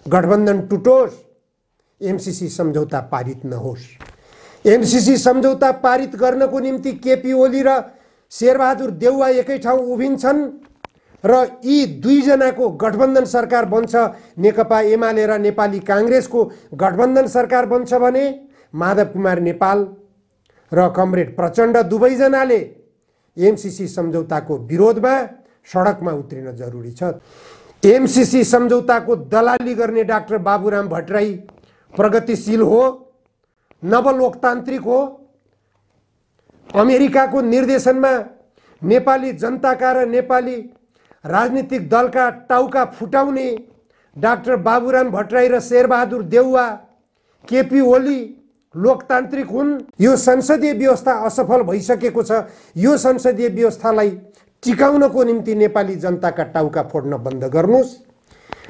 गठबन्धन टुटोस्, एमसीसी सम्झौता पारित नहोस्। एमसीसी सम्झौता पारित गर्नको निम्ति केपी ओली र शेरबहादुर देउवा एकै ठाउँ उभिन्छन् र यी दुईजनाको गठबन्धन सरकार बन्छ, नेकपा एमाले र नेपाली काङ्ग्रेसको गठबन्धन सरकार बन्छ भने माधव कुमार नेपाल र कमरेड प्रचण्ड दुवैजनाले एमसीसी सम्झौताको विरोधमा सडकमा उत्रिन जरुरी छ। एमसीसी सम्झौताको दलाली गर्ने डाक्टर बाबुराम भट्टराई प्रगतिशील हो, नवलोकतान्त्रिक हो। अमेरिकाको निर्देशनमा नेपाली जनताका र नेपाली राजनीतिक दलका टाउका फुटाउने डाक्टर बाबुराम भट्टराई र शेरबहादुर देउवा, केपी ओली लोकतान्त्रिक हुन्। यो संसदीय व्यवस्था असफल भइसकेको छ। यो संसदीय व्यवस्थालाई टिकाउनको निम्ति नेपाली जनताका टाउका फोड्न बन्द गर्नुहोस्,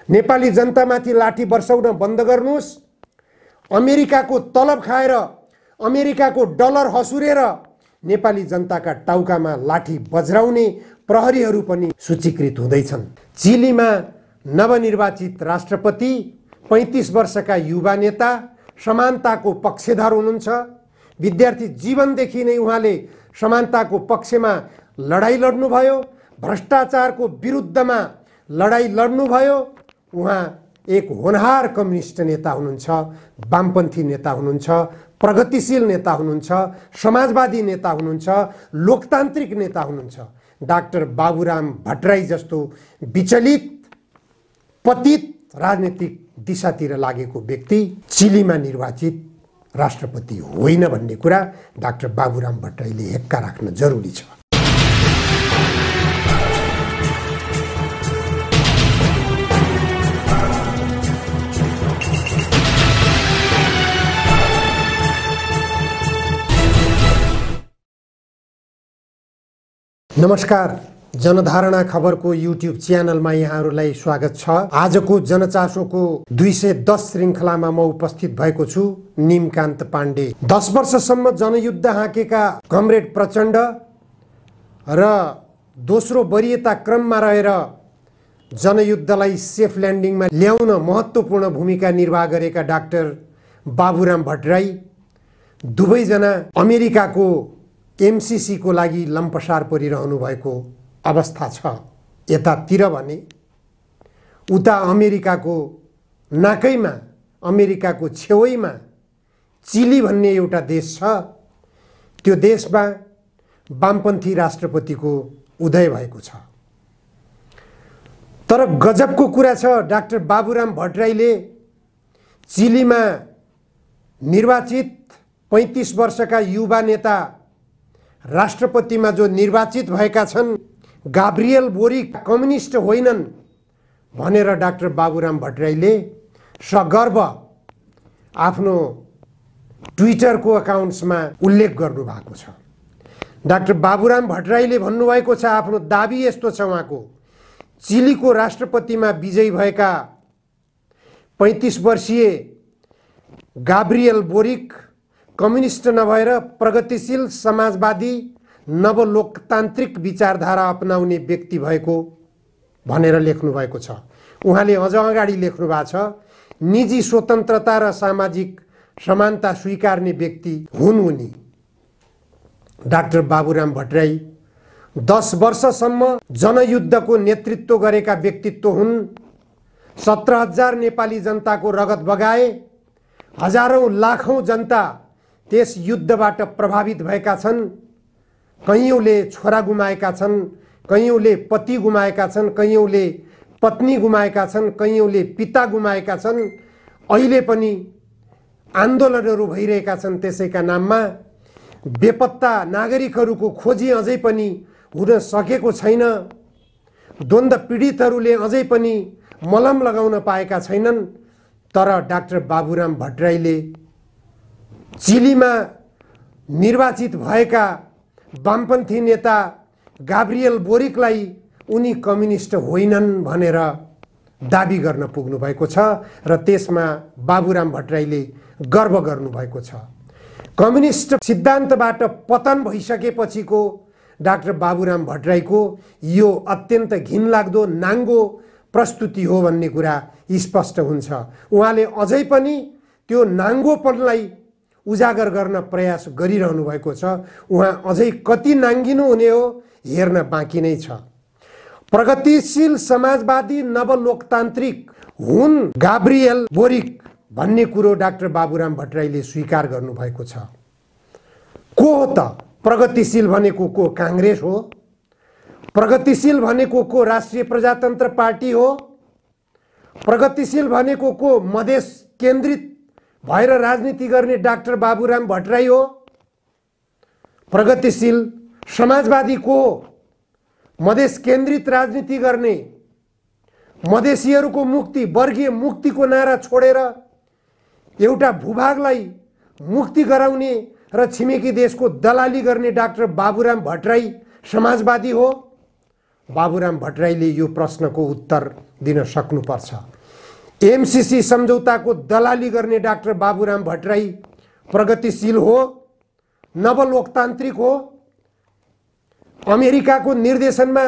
नेपाली जनतामाथि लाठी बर्साउन बन्द गर्नुहोस्। अमेरिकाको तलब खाएर, अमेरिकाको डलर हसुरेर नेपाली जनताका टाउकामा लाठी बज्राउने प्रहरीहरू पनि सूचीकृत हुँदैछन्। चिलीमा नवनिर्वाचित राष्ट्रपति 35 वर्षका युवा नेता, समानताको पक्षधर हुनुहुन्छ। विद्यार्थी जीवनदेखि नै उहाँले समानताको पक्षमा लडाईँ लड्नुभयो, भ्रष्टाचारको विरुद्धमा लडाईँ लड्नुभयो। उहाँ एक होनहार कम्युनिस्ट नेता हुनुहुन्छ, वामपन्थी नेता हुनुहुन्छ, प्रगतिशील नेता हुनुहुन्छ, समाजवादी नेता हुनुहुन्छ, लोकतान्त्रिक नेता हुनुहुन्छ। डाक्टर बाबुराम भट्टराई जस्तो विचलित, पतित राजनीतिक दिशातिर लागेको व्यक्ति चिलीमा निर्वाचित राष्ट्रपति होइन भन्ने कुरा डाक्टर बाबुराम भट्टराईले हेक्का राख्न जरुरी छ। नमस्कार, जनधारणा खबरको युट्युब च्यानलमा यहाँहरूलाई स्वागत छ। आजको जनचासोको 210 श्रृङ्खलामा म उपस्थित भएको छु, निमकान्त पाण्डे। 10 वर्षसम्म जनयुद्ध हाँकेका कमरेड प्रचण्ड र दोस्रो वरियता क्रममा रहेर जनयुद्धलाई सेफ ल्यान्डिङमा ल्याउन महत्त्वपूर्ण भूमिका निर्वाह गरेका डाक्टर बाबुराम भट्टराई दुवैजना अमेरिकाको एमसीसी को लागि लम्पसार परिरहनु भएको अवस्था छ। यतातिर भने उता अमेरिकाको नाकैमा, अमेरिकाको छेउैमा चिली भन्ने एउटा देश छ। त्यो देशमा वामपन्थी राष्ट्रपतिको उदय भएको छ। तर गजबको कुरा छ, डाक्टर बाबुराम भट्टराईले चिलीमा निर्वाचित 35 वर्षका युवा नेता राष्ट्रपतिमा जो निर्वाचित भएका छन्, गाब्रिएल बोरिक कम्युनिस्ट होइनन् भनेर डाक्टर बाबुराम भट्टराईले सगर्व आफ्नो ट्विटरको अकाउन्ट्समा उल्लेख गर्नुभएको छ। डाक्टर बाबुराम भट्टराईले भन्नुभएको छ, आफ्नो दाबी यस्तो छ उहाँको, चिलीको राष्ट्रपतिमा विजयी भएका 35 वर्षीय गाब्रिएल बोरिक कम्युनिस्ट नभएर प्रगतिशील, समाजवादी, नवलोकतान्त्रिक विचारधारा अपनाउने व्यक्ति भएको भनेर लेख्नु भएको छ। उहाँले अझ अगाडि लेख्नु भएको छ, निजी स्वतन्त्रता र सामाजिक समानता स्वीकार्ने व्यक्ति हुन् उनी। डाक्टर बाबुराम भट्टराई 10 वर्षसम्म जनयुद्धको नेतृत्व गरेका व्यक्तित्व हुन्। 17,000 नेपाली जनताको रगत बगाए, हजारौं लाखौं जनता त्यस युद्धबाट प्रभावित भएका छन्। कयौंले छोरा गुमाएका छन्, कयौंले पति गुमाएका छन्, कयौंले पत्नी गुमाएका छन्, कयौंले पिता गुमाएका छन्। अहिले पनि आन्दोलनहरू भइरहेका छन् त्यसैका नाममा। बेपत्ता नागरिकहरूको खोजी अझै पनि हुन सकेको छैन। द्वन्द्व पीडितहरूले अझै पनि मलम लगाउन पाएका छैनन्। तर डाक्टर बाबुराम भट्टराईले चिलीमा निर्वाचित भएका वामपन्थी नेता गाब्रिएल बोरिकलाई उनी कम्युनिस्ट होइनन् भनेर दाबी गर्न पुग्नु भएको छ र त्यसमा बाबुराम भट्टराईले गर्व गर्नुभएको छ। कम्युनिस्ट सिद्धान्तबाट पतन भइसकेपछिको डाक्टर बाबुराम भट्टराईको यो अत्यन्त घिनलाग्दो नाङ्गो प्रस्तुति हो भन्ने कुरा स्पष्ट हुन्छ। उहाँले अझै पनि त्यो नाङ्गोपनलाई उजागर गर्न प्रयास गरिरहनु भएको छ। उहाँ अझै कति नाङ्गिनु हुने हो हेर्न बाँकी नै छ। प्रगतिशील समाजवादी नवलोकतान्त्रिक हुन् गाब्रिएल बोरिक भन्ने कुरो डाक्टर बाबुराम भट्टराईले स्वीकार गर्नुभएको छ। को हो त प्रगतिशील भनेको? को काङ्ग्रेस हो? प्रगतिशील भनेको को राष्ट्रिय प्रजातन्त्र पार्टी हो? प्रगतिशील भनेको को मधेस केन्द्रित भएर राजनीति गर्ने डाक्टर बाबुराम भट्टराई हो? प्रगतिशील समाजवादी को हो? मधेस केन्द्रित राजनीति गर्ने, मधेसीहरूको मुक्ति, वर्गीय मुक्तिको नारा छोडेर एउटा भूभागलाई मुक्ति गराउने र छिमेकी देशको दलाली गर्ने डाक्टर बाबुराम भट्टराई समाजवादी हो? बाबुराम भट्टराईले यो प्रश्नको उत्तर दिन सक्नुपर्छ। एमसीसी सम्झौताको दलाली गर्ने डाक्टर बाबुराम भट्टराई प्रगतिशील हो, नवलोकतान्त्रिक हो? अमेरिकाको निर्देशनमा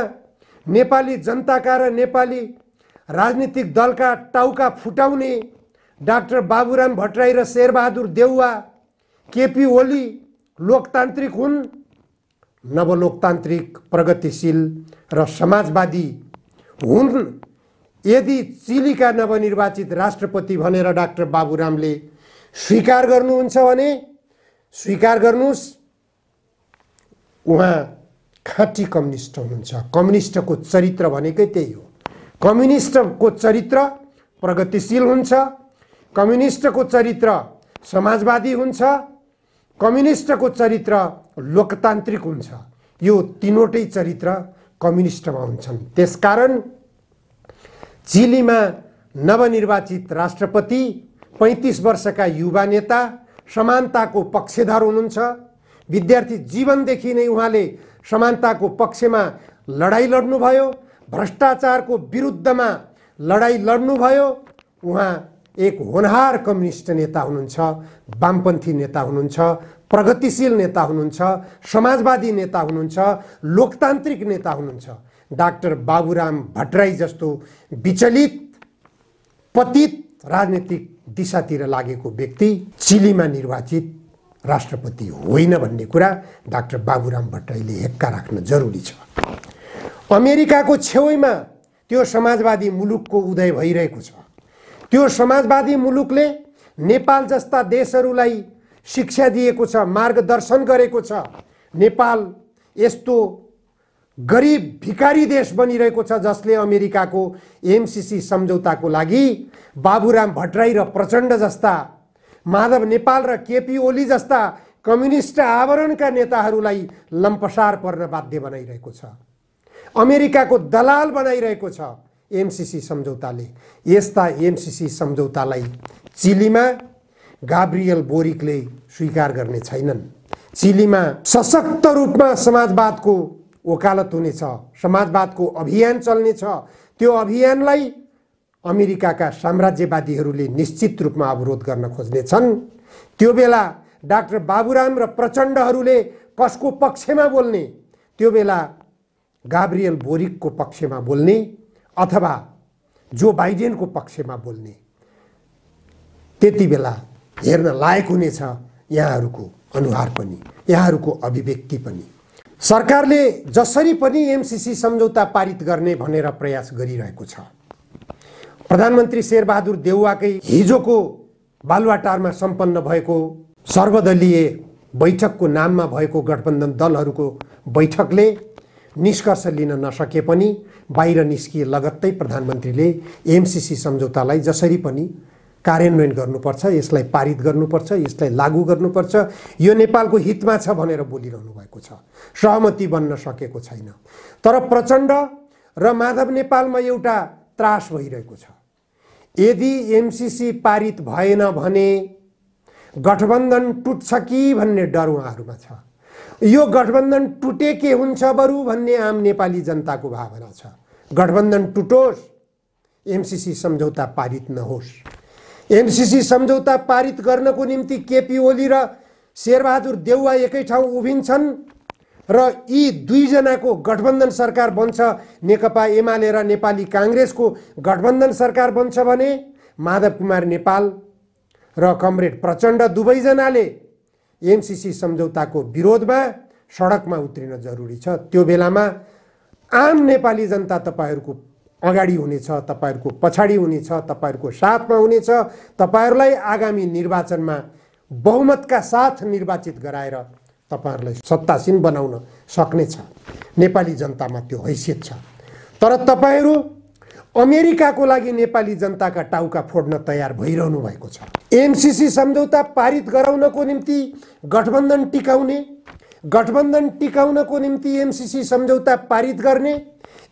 नेपाली जनताका र नेपाली राजनीतिक दलका टाउका फुटाउने डाक्टर बाबुराम भट्टराई र शेरबहादुर देउवा, केपी ओली लोकतान्त्रिक हुन्? नवलोकतान्त्रिक, प्रगतिशील र समाजवादी हुन् यदि चिलीका नवनिर्वाचित राष्ट्रपति भनेर डाक्टर बाबुरामले स्वीकार गर्नुहुन्छ भने स्वीकार गर्नुहोस्। उहाँ खाँटी कम्युनिस्ट हुनुहुन्छ। कम्युनिस्टको चरित्र भनेकै त्यही हो। कम्युनिस्टको चरित्र प्रगतिशील हुन्छ, कम्युनिस्टको चरित्र समाजवादी हुन्छ, कम्युनिस्टको चरित्र लोकतान्त्रिक हुन्छ। यो तीनवटै चरित्र कम्युनिस्टमा हुन्छन्। त्यसकारण चिलीमा नवनिर्वाचित राष्ट्रपति 35 वर्षका युवा नेता, समानताको पक्षधर हुनुहुन्छ। विद्यार्थी जीवनदेखि नै उहाँले समानताको पक्षमा लडाईँ लड्नुभयो, भ्रष्टाचारको विरुद्धमा लडाईँ लड्नुभयो। उहाँ एक होनहार कम्युनिस्ट नेता हुनुहुन्छ, वामपन्थी नेता हुनुहुन्छ, प्रगतिशील नेता हुनुहुन्छ, समाजवादी नेता हुनुहुन्छ, लोकतान्त्रिक नेता हुनुहुन्छ। डाक्टर बाबुराम भट्टराई जस्तो विचलित, पतित राजनीतिक दिशातिर लागेको व्यक्ति चिलीमा निर्वाचित राष्ट्रपति होइन भन्ने कुरा डाक्टर बाबुराम भट्टराईले हेक्का राख्न जरुरी छ। अमेरिकाको छेउमा त्यो समाजवादी मुलुकको उदय भइरहेको छ। त्यो समाजवादी मुलुकले नेपाल जस्ता देशहरूलाई शिक्षा दिएको छ, मार्गदर्शन गरेको छ। नेपाल यस्तो गरिब भिकारी देश बनिरहेको छ जसले अमेरिकाको एमसीसी सम्झौताको लागि बाबुराम भट्टराई र प्रचण्ड जस्ता, माधव नेपाल र केपी ओली जस्ता कम्युनिस्ट आवरणका नेताहरूलाई लम्पसार पर्न बाध्य बनाइरहेको छ। अमेरिकाको दलाल बनाइरहेको छ एमसीसी सम्झौताले। यस्ता एमसीसी सम्झौतालाई चिलीमा गाब्रिएल बोरिकले स्वीकार गर्ने छैनन्। चिलीमा सशक्त रूपमा समाजवादको वकालत हुनेछ, समाजवादको अभियान चल्नेछ। त्यो अभियानलाई अमेरिकाका साम्राज्यवादीहरूले निश्चित रूपमा अवरोध गर्न खोज्नेछन्। त्यो बेला डाक्टर बाबुराम र प्रचण्डहरूले कसको पक्षमा बोल्ने? त्यो बेला गाब्रिएल बोरिकको पक्षमा बोल्ने अथवा जो बाइडेनको पक्षमा बोल्ने? त्यति बेला हेर्न लायक हुनेछ यहाँहरूको अनुहार पनि, यहाँहरूको अभिव्यक्ति पनि। सरकारले जसरी पनि एमसीसी सम्झौता पारित गर्ने भनेर प्रयास गरिरहेको छ। प्रधानमन्त्री शेरबहादुर देउवाकै हिजोको बालुवाटारमा सम्पन्न भएको सर्वदलीय बैठकको नाममा भएको गठबन्धन दलहरूको बैठकले निष्कर्ष लिन नसके पनि बाहिर निस्किए लगत्तै प्रधानमन्त्रीले एमसीसी सम्झौतालाई जसरी पनि कार्यान्वयन गर्नुपर्छ, यसलाई पारित गर्नुपर्छ, यसलाई लागू गर्नुपर्छ, यो नेपालको हितमा छ भनेर बोलिरहनु भएको छ। सहमति बन्न सकेको छैन। तर प्रचण्ड र माधव नेपालमा एउटा त्रास भइरहेको छ। यदि एमसीसी पारित भएन भने गठबन्धन टुट्छ कि भन्ने डर उहाँहरूमा छ। यो गठबन्धन टुटे के हुन्छ बरु भन्ने आम नेपाली जनताको भावना छ। गठबन्धन टुटोस्, एमसीसी सम्झौता पारित नहोस्। एमसीसी सम्झौता पारित गर्नको निम्ति केपी ओली र शेरबहादुर देउवा एकै ठाउँ उभिन्छन्। र यी दुईजनाको गठबन्धन सरकार बन्छ, नेकपा एमाले र नेपाली काङ्ग्रेसको गठबन्धन सरकार बन्छ भने माधव कुमार नेपाल र कमरेड प्रचण्ड दुवैजनाले एमसीसी सम्झौताको विरोधमा सडकमा उत्रिन जरुरी छ। त्यो बेलामा आम नेपाली जनता तपाईहरूको अगाडि हुनेछ, तपाईहरूको पछाडि हुनेछ, तपाईहरूको साथमा हुनेछ। तपाईहरूलाई आगामी निर्वाचनमा बहुमतका साथ निर्वाचित गराएर तपाईहरूलाई सत्तासीन बनाउन सक्नेछ। नेपाली जनतामा त्यो हैसियत छ। तर तपाईहरू अमेरिकाको लागि नेपाली जनताका टाउका फोड्न तयार भइरहनु भएको छ। एमसीसी सम्झौता पारित गराउनको निम्ति गठबन्धन टिकाउनको निम्ति एमसीसी सम्झौता पारित गर्ने,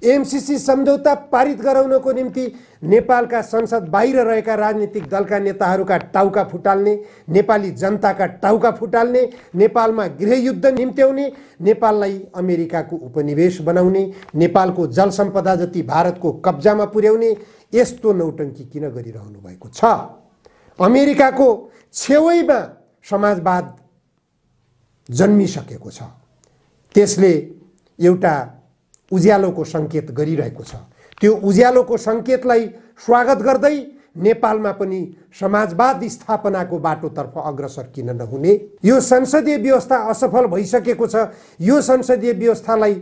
एमसीसी सम्झौता पारित गराउनको निम्ति नेपालका संसद बाहिर रहेका राजनीतिक दलका नेताहरूका टाउका फुटाल्ने, नेपाली जनताका टाउका फुटाल्ने, नेपालमा गृहयुद्ध निम्त्याउने, नेपाललाई अमेरिकाको उपनिवेश बनाउने, नेपालको जल सम्पदा जति भारतको कब्जामा पुर्याउने यस्तो नौटङ्की किन गरिरहनु भएको छ? अमेरिकाको छेउैमा समाजवाद जन्मिसकेको छ। त्यसले एउटा उज्यालोको सङ्केत गरिरहेको छ। त्यो उज्यालोको सङ्केतलाई स्वागत गर्दै नेपालमा पनि समाजवाद स्थापनाको बाटोतर्फ अग्रसर किन नहुने? यो संसदीय व्यवस्था असफल भइसकेको छ। यो संसदीय व्यवस्थालाई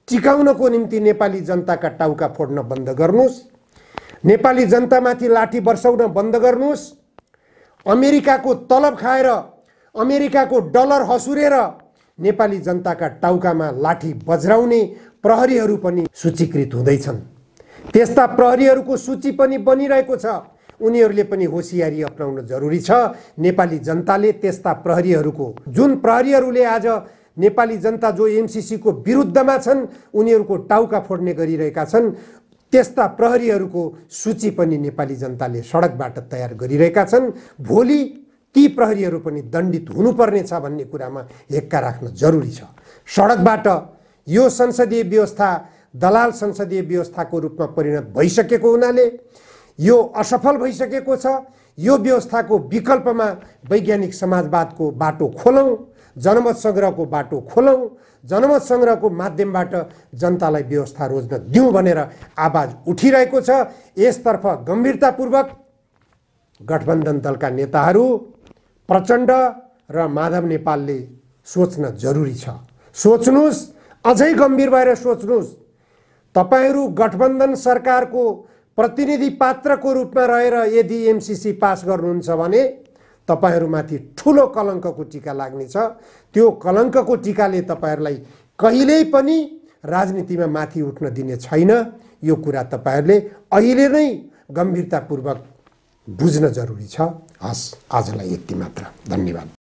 टिकाउनको निम्ति नेपाली जनताका टाउका फोड्न बन्द गर्नुहोस्, नेपाली जनतामाथि लाठी बर्साउन बन्द गर्नुहोस्, अमेरिकाको तलब खाएर अमेरिकाको डलर हसुरेर नेपाली जनताका टाउकामा लाठी बज्राउने प्रहरीहरू पनि सूचीकृत हुँदैछन्। त्यस्ता प्रहरीहरूको सूची पनि बनिरहेको छ। उनीहरूले पनि होसियारी अपनाउन जरुरी छ। नेपाली जनताले त्यस्ता प्रहरीहरूको, जुन प्रहरीहरूले आज नेपाली जनता जो एमसीसी को विरुद्धमा छन् उनीहरूको टाउका फोड्ने गरिरहेका छन्, त्यस्ता प्रहरीहरूको सूची पनि नेपाली जनताले सडकबाट तयार गरिरहेका छन्। भोलि ती प्रहरीहरू पनि दण्डित हुनुपर्नेछ भन्ने कुरामा हेक्का राख्न जरुरी छ। सडकबाट यो संसदीय व्यवस्था दलाल संसदीय व्यवस्थाको रूपमा परिणत भइसकेको हुनाले यो असफल भइसकेको छ। यो व्यवस्थाको विकल्पमा वैज्ञानिक समाजवादको बाटो खोलौँ, जनमत सङ्ग्रहको बाटो खोलौँ, जनमत सङ्ग्रहको माध्यमबाट जनतालाई व्यवस्था रोज्न दिउँ भनेर आवाज उठिरहेको छ। यसतर्फ गम्भीरतापूर्वक गठबन्धन दलका नेताहरू प्रचण्ड र माधव नेपालले सोच्न जरुरी छ। सोच्नुस्, अझै गम्भीर भएर सोच्नुस्। तपाईहरू गठबन्धन सरकारको प्रतिनिधि पात्रको रूपमा रहेर यदि एमसीसी पास गर्नुहुन्छ भने तपाईहरूमाथि ठुलो कलङ्कको टीका लाग्नेछ। त्यो कलङ्कको टीकाले तपाईहरूलाई कहिल्यै पनि राजनीतिमा माथि उठ्न दिने छैन। यो कुरा तपाईहरूले अहिले नै गम्भीरतापूर्वक बुझ्न जरुरी छ। हस्, आजलाई यति मात्र। धन्यवाद।